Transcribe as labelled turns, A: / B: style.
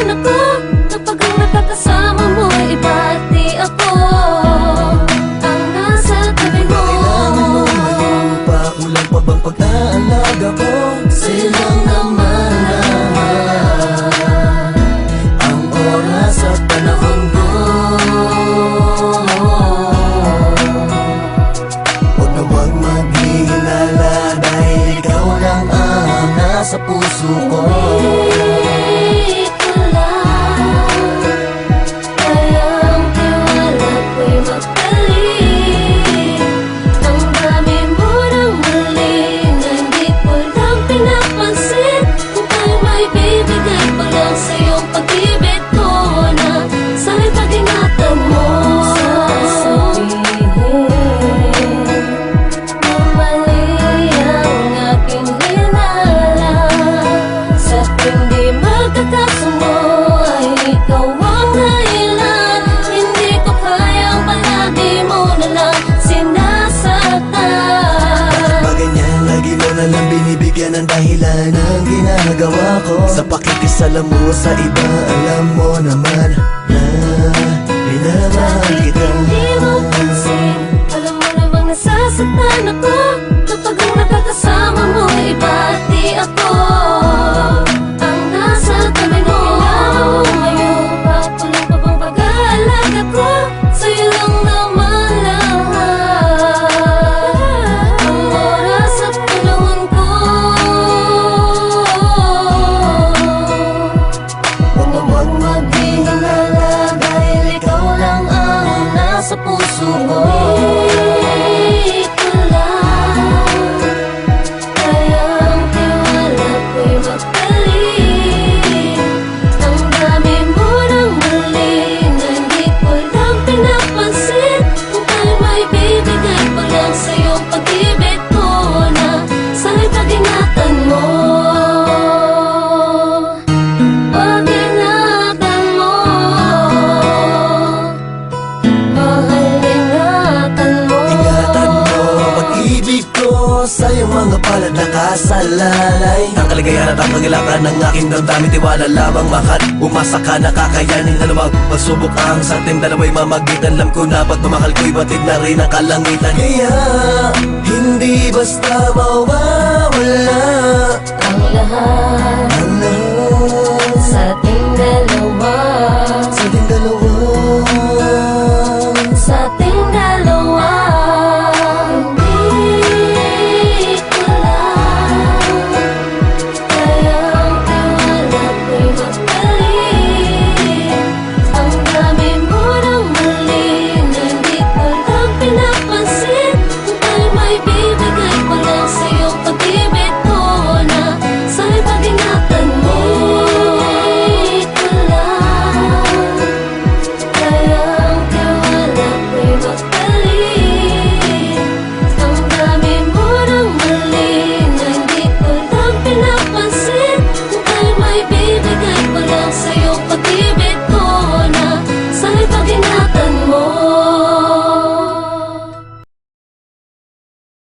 A: nasasaktan ako kapag ang nakakasama mo ay iba at di ako ang nasa tabi mo.
B: Kailangan mo ngayon pa, kulang pa bang pag-aalaga ko? Sa'yo lang naman lahat ang oras at panahon ko. Huwag na huwag maghihinala dahil ikaw lang ang nasa puso ko. Binibigyan ng dahilan ang ginagawa ko sa pakikisalamu sa iba. Alam mo naman na minamahal kita.
A: Hindi mo pansin, alam mo namang nasasaktan ako kapag ang nakakasama mo ay iba at di ako ang nasa tabi mo. Kailangan mo ngayon pa, kulang pa bang pag-aalaga ko? Sa'yo lang naman lahat ang oras at panahon ko. Huwag na huwag maghihinala dahil ikaw lang ang nasa puso ko.
B: Sa iyong mga palad nakasalalay ang kaligayahan at ang kagalakan ng aking damdamin. Tiwala lamang mahal, umasa ka na kakayanin na lumang pagsubok ang sa ating dalawa'y mamagitan. Alam ko na pagmamahal ko'y batid na rin ang kalangitan. Kaya hindi basta mawawala
A: Ang lahat